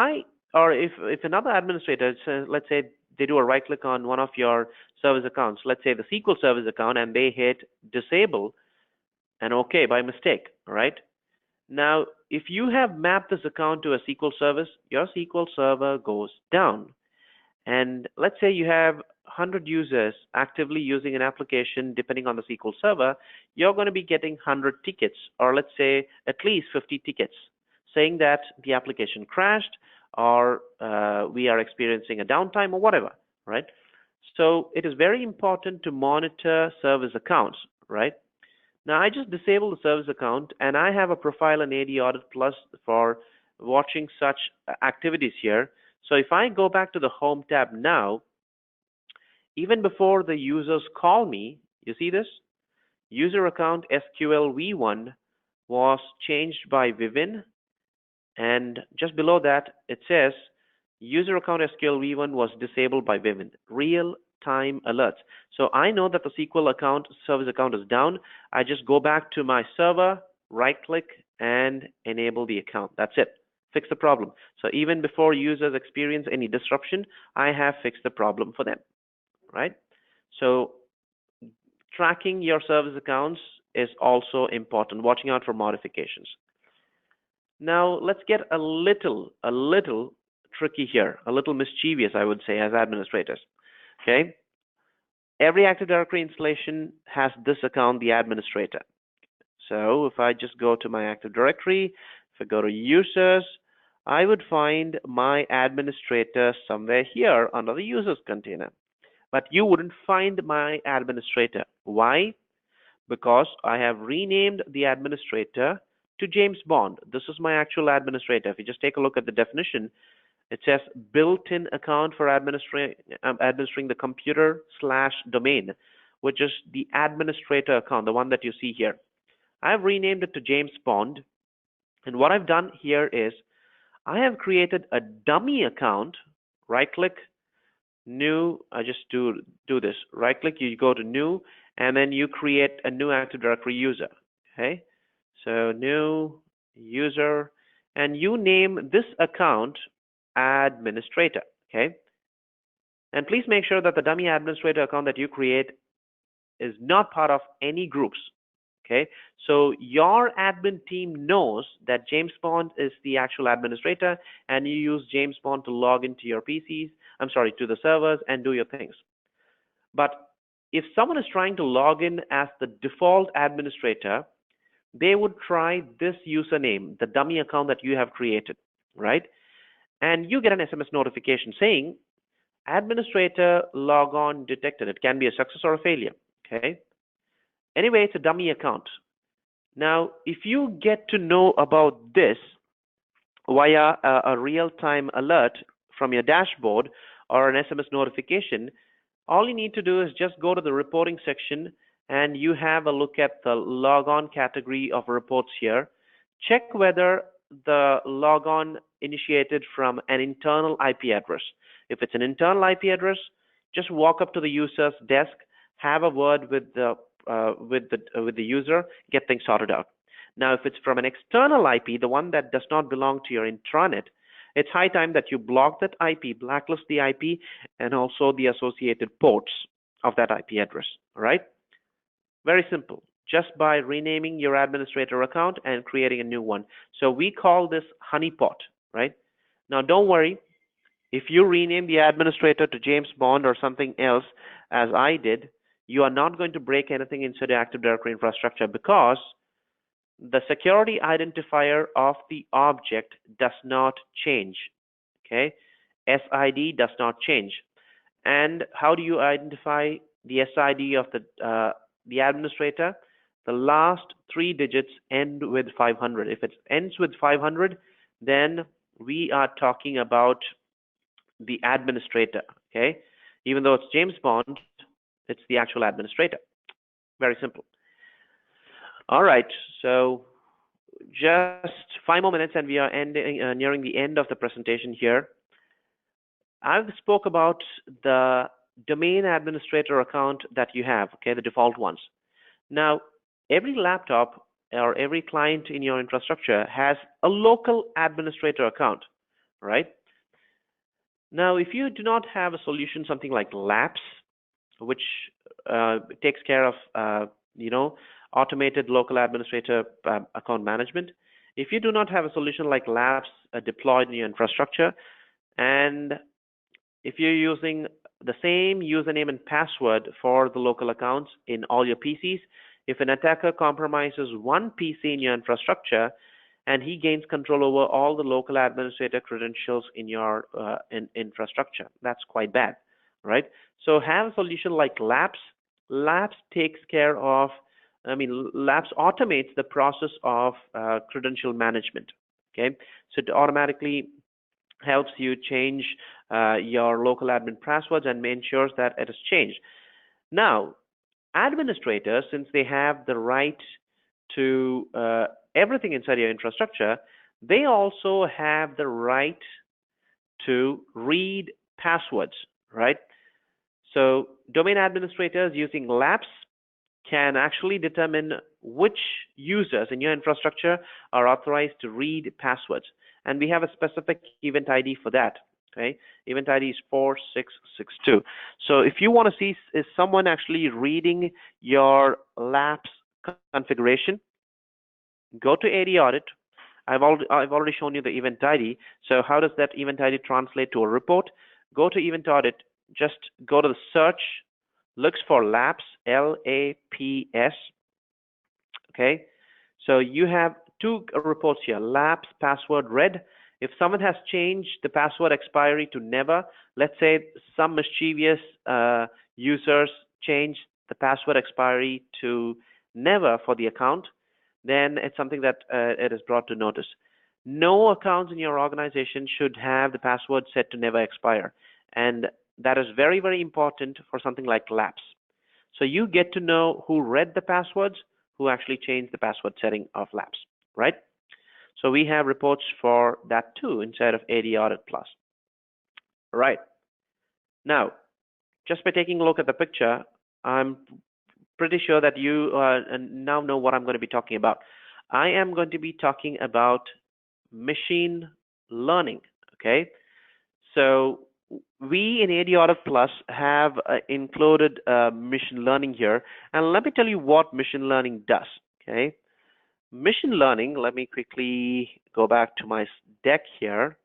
another administrator, let's say they do a right click on one of your service accounts, let's say the SQL service account, and they hit disable and OK by mistake, right? Now, if you have mapped this account to a SQL service, your SQL server goes down. And let's say you have 100 users actively using an application depending on the SQL server, you're going to be getting 100 tickets, or let's say at least 50 tickets, saying that the application crashed, or we are experiencing a downtime, or whatever, right? So it is very important to monitor service accounts, right? Now I just disabled the service account, and I have a profile in AD Audit Plus for watching such activities here. So if I go back to the Home tab now, even before the users call me, you see this? User account SQL V1 was changed by Vivin, and just below that it says user account SQL V1 was disabled by Vivin. Real-time alerts. So I know that the SQL account, service account is down. I just go back to my server, right-click, and enable the account. That's it. Fix the problem. So even before users experience any disruption, I have fixed the problem for them, right? So tracking your service accounts is also important, watching out for modifications. Now let's get a little tricky here, a little mischievous, I would say, as administrators. Okay, every Active Directory installation has this account, the administrator. So if I just go to my Active Directory, if I go to users, I would find my administrator somewhere here under the users container. But you wouldn't find my administrator. Why? Because I have renamed the administrator to James Bond. This is my actual administrator. If you just take a look at the definition, it says built-in account for administering the computer/domain, which is the administrator account, the one that you see here. I've renamed it to James Bond, and what I've done here is I have created a dummy account. Right-click, new. I just do this. Right-click, you go to new, and then you create a new Active Directory user. Okay, so new user, and you name this account administrator. Okay, and please make sure that the dummy administrator account that you create is not part of any groups. Okay, so your admin team knows that James Bond is the actual administrator, and you use James Bond to log into your PCs, to the servers, and do your things. But if someone is trying to log in as the default administrator, they would try this username, the dummy account that you have created, right? And you get an SMS notification saying administrator logon detected. It can be a success or a failure. Okay, anyway, it's a dummy account. Now, if you get to know about this via a real-time alert from your dashboard or an SMS notification, all you need to do is just go to the reporting section and you have a look at the logon category of reports here. Check whether the logon initiated from an internal IP address. If it's an internal IP address, just walk up to the user's desk, have a word with the user, get things sorted out. Now, if it's from an external IP, the one that does not belong to your intranet, it's high time that you block that IP, blacklist the IP, and also the associated ports of that IP address. All right? Very simple. Just by renaming your administrator account and creating a new one. So we call this honeypot, right? Now, don't worry. If you rename the administrator to James Bond or something else, as I did, you are not going to break anything inside the Active Directory infrastructure because the security identifier of the object does not change. Okay, SID does not change. And how do you identify the SID of the administrator? The last 3 digits end with 500. If it ends with 500, then we are talking about the administrator. Okay, even though it's James Bond, it's the actual administrator. Very simple. All right, so just 5 more minutes and we are nearing the end of the presentation here. I've spoke about the domain administrator account that you have, okay, the default ones. Now, every laptop or every client in your infrastructure has a local administrator account, right? Now, if you do not have a solution, something like LAPS, which takes care of, automated local administrator account management. If you do not have a solution like LAPS deployed in your infrastructure, and if you're using the same username and password for the local accounts in all your PCs, if an attacker compromises one PC in your infrastructure and he gains control over all the local administrator credentials in your infrastructure, that's quite bad, right? So have a solution like LAPS. LAPS takes care of, LAPS automates the process of credential management, okay? So it automatically helps you change your local admin passwords and ensures that it is changed. Now, administrators, since they have the right to everything inside your infrastructure, they also have the right to read passwords, right? So domain administrators using LAPS can actually determine which users in your infrastructure are authorized to read passwords. And we have a specific event ID for that. Okay, event ID is 4662. So if you want to see is someone actually reading your LAPS configuration, go to AD Audit. I've already shown you the event ID. So how does that event ID translate to a report? Go to Event Audit. Just go to the search, looks for LAPS, LAPS. Okay, so you have 2 reports here, LAPS password read. If someone has changed the password expiry to never, let's say some mischievous users change the password expiry to never for the account, then it's something that it is brought to notice. No accounts in your organization should have the password set to never expire. And that is very, very important for something like LAPS. So you get to know who read the passwords, who actually changed the password setting of LAPS, right? So we have reports for that too inside of AD Audit Plus. Right. Now, just by taking a look at the picture, I'm pretty sure that you now know what I'm going to be talking about. I am going to be talking about machine learning, okay? So we in AD Audit Plus have included machine learning here, and let me tell you what machine learning does, okay? Machine learning, let me quickly go back to my deck here.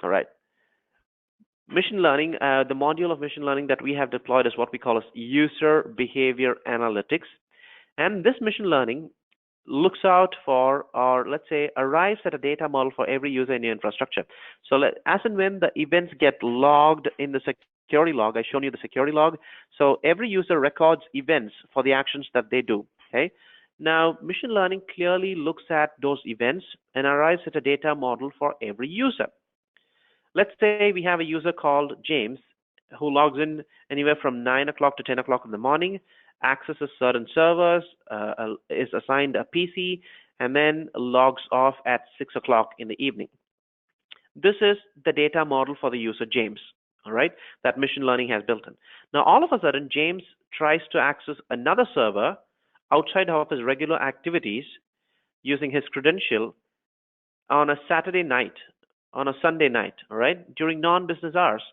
All right. Machine learning, the module of machine learning that we have deployed is what we call as user behavior analytics. And this machine learning looks out for, or let's say arrives at a data model for every user in your infrastructure. So as and when the events get logged in the security log, I've shown you the security log. So every user records events for the actions that they do, okay? Now, machine learning clearly looks at those events and arrives at a data model for every user. Let's say we have a user called James who logs in anywhere from 9 o'clock to 10 o'clock in the morning, accesses certain servers, is assigned a PC, and then logs off at 6 o'clock in the evening. This is the data model for the user James, all right, that machine learning has built in. Now, all of a sudden, James tries to access another server outside of his regular activities using his credential on a Saturday night, on a Sunday night, all right, during non-business hours.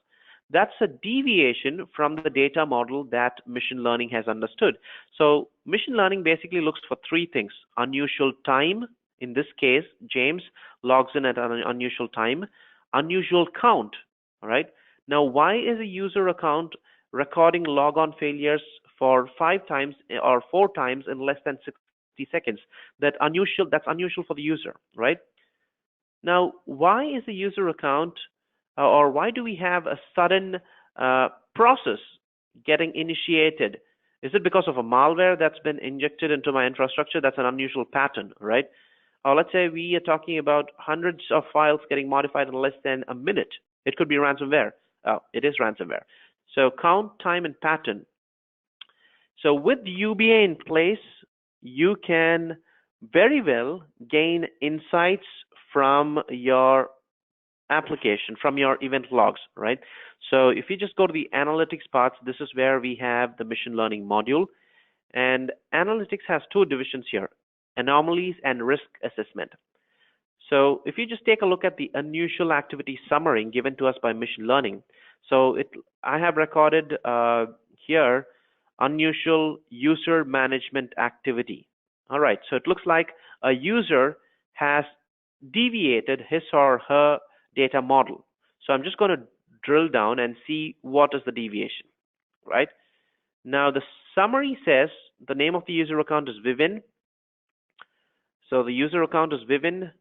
That's a deviation from the data model that machine learning has understood. So machine learning basically looks for three things: unusual time. In this case, James logs in at an unusual time. Unusual count, all right. Now, why is a user account recording logon failures for 5 times or 4 times in less than 60 seconds? That's unusual for the user, right? Now, why is the user account, or why do we have a sudden process getting initiated? Is it because of a malware that's been injected into my infrastructure? That's an unusual pattern, right? Or let's say we are talking about hundreds of files getting modified in less than a minute. It could be ransomware. Oh, it is ransomware. So count, time, and pattern. So with UBA in place, you can very well gain insights from your application, from your event logs, right? So if you just go to the analytics parts, this is where we have the machine learning module. And analytics has two divisions here: anomalies and risk assessment. So if you just take a look at the unusual activity summary given to us by machine learning, so I have recorded here unusual user management activity. All right, so it looks like a user has deviated his or her data model. So I'm just going to drill down and see what is the deviation, right? Now the summary says the name of the user account is Vivin. So the user account is Vivin.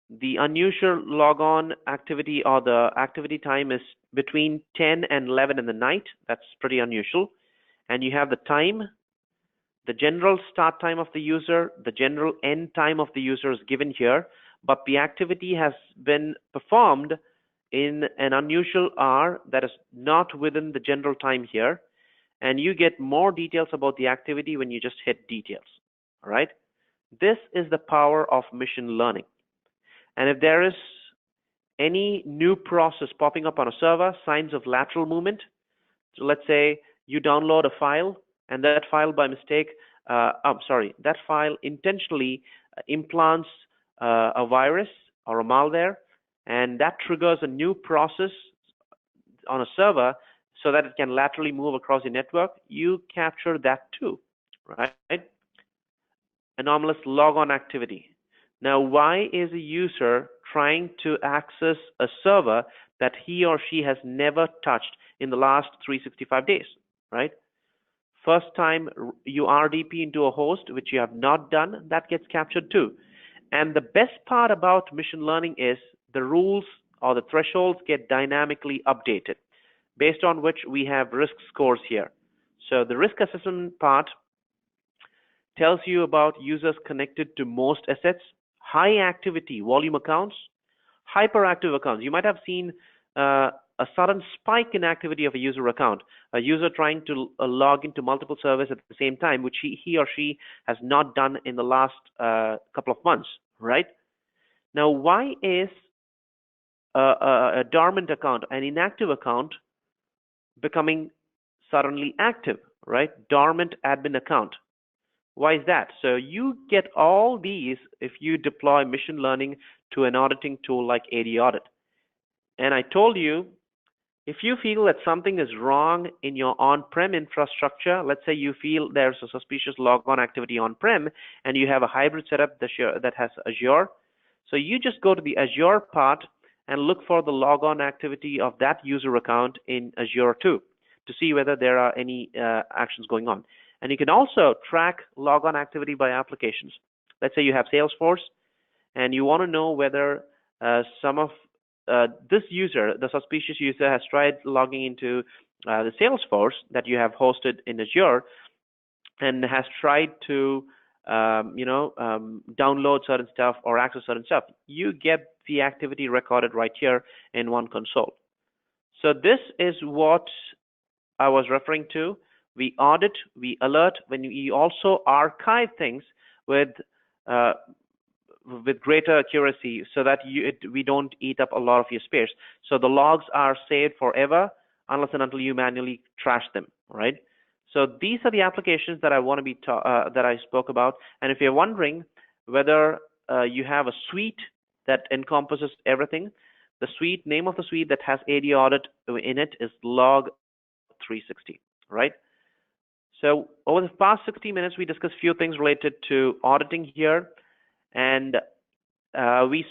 The unusual logon activity, or the activity time, is between 10 and 11 in the night. That's pretty unusual. And you have the time, the general start time of the user, the general end time of the user is given here, but the activity has been performed in an unusual hour that is not within the general time here. And you get more details about the activity when you just hit details, all right? This is the power of machine learning. And if there is any new process popping up on a server, signs of lateral movement, so let's say you download a file and that file by mistake, that file intentionally implants a virus or a malware, and that triggers a new process on a server so that it can laterally move across the network, you capture that too, right? Anomalous logon activity. Now, why is a user trying to access a server that he or she has never touched in the last 365 days, right? First time you RDP into a host, which you have not done, that gets captured too. And the best part about machine learning is the rules or the thresholds get dynamically updated, based on which we have risk scores here. So the risk assessment part tells you about users connected to most assets, high activity volume accounts, hyperactive accounts. You might have seen a sudden spike in activity of a user account, a user trying to log into multiple servers at the same time, which he or she has not done in the last couple of months, right? Now, why is a dormant account, an inactive account, becoming suddenly active, right? Dormant admin account. Why is that? So you get all these if you deploy machine learning to an auditing tool like AD Audit. And I told you, if you feel that something is wrong in your on-prem infrastructure, let's say you feel there's a suspicious logon activity on-prem and you have a hybrid setup that has Azure, so you just go to the Azure part and look for the logon activity of that user account in Azure too, to see whether there are any actions going on. And you can also track logon activity by applications. Let's say you have Salesforce and you want to know whether some of this user, the suspicious user, has tried logging into the Salesforce that you have hosted in Azure and has tried to download certain stuff or access certain stuff, you get the activity recorded right here in one console. So this is what I was referring to. We audit, we alert, when we also archive things with greater accuracy so that we don't eat up a lot of your space. So the logs are saved forever unless and until you manually trash them, right? So these are the applications that I want to be that I spoke about. And if you're wondering whether you have a suite that encompasses everything, the suite name of the suite that has AD Audit in it is Log 360, right? So over the past 60 minutes, we discussed a few things related to auditing here, and we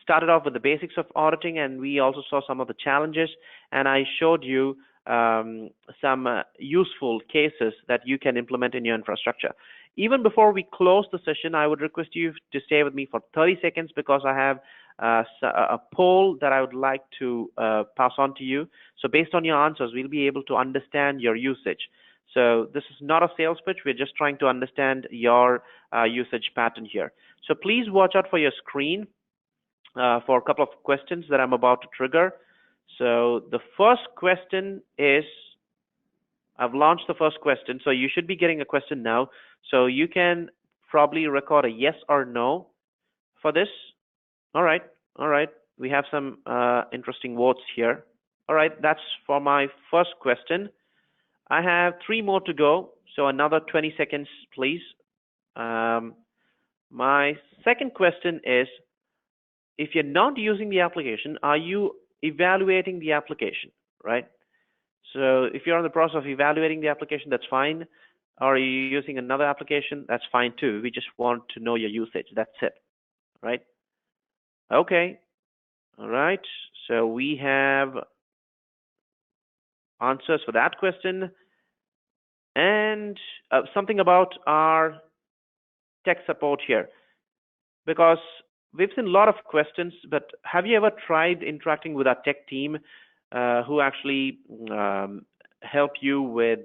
started off with the basics of auditing, and we also saw some of the challenges, and I showed you some useful cases that you can implement in your infrastructure. Even before we close the session, I would request you to stay with me for 30 seconds because I have a poll that I would like to pass on to you. So based on your answers, we'll be able to understand your usage. So this is not a sales pitch. We're just trying to understand your usage pattern here. So please watch out for your screen for a couple of questions that I'm about to trigger. So the first question is, I've launched the first question, so you should be getting a question now. So you can probably record a yes or no for this. All right. We have some interesting votes here. All right, that's for my first question. I have 3 more to go, so another 20 seconds, please. My second question is, if you're not using the application, are you evaluating the application, right? So if you're in the process of evaluating the application, that's fine. Or are you using another application? That's fine too. We just want to know your usage. That's it, right? Okay. All right. So we have answers for that question. And something about our tech support here, because we've seen a lot of questions, but have you ever tried interacting with our tech team who actually help you with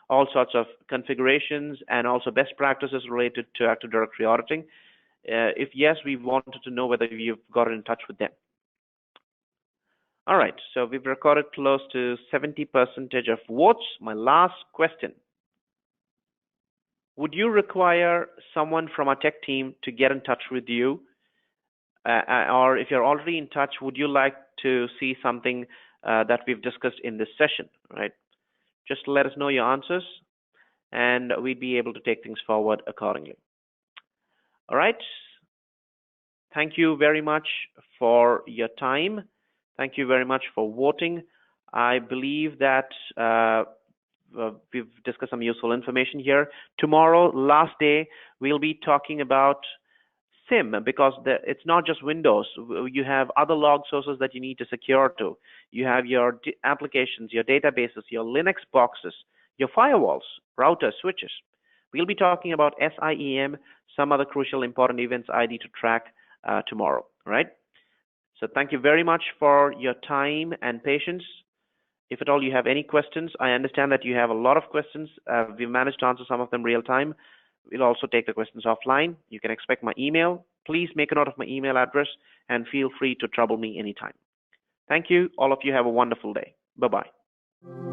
all sorts of configurations and also best practices related to Active Directory auditing? If yes, we wanted to know whether you've gotten in touch with them. All right, so we've recorded close to 70% of votes. My last question. Would you require someone from our tech team to get in touch with you? Or if you're already in touch, would you like to see something that we've discussed in this session, right? Just let us know your answers, and we'd be able to take things forward accordingly. All right. Thank you very much for your time. Thank you very much for voting. I believe that we've discussed some useful information here. Tomorrow, last day, we'll be talking about SIM, because it's not just Windows. You have other log sources that you need to secure to. You have your applications, your databases, your Linux boxes, your firewalls, routers, switches. We'll be talking about SIEM, some other crucial important events ID to track tomorrow, right? So thank you very much for your time and patience. If at all you have any questions, I understand that you have a lot of questions. We've managed to answer some of them real time. We'll also take the questions offline. You can expect my email. Please make a note of my email address and feel free to trouble me anytime. Thank you. All of you have a wonderful day. Bye-bye.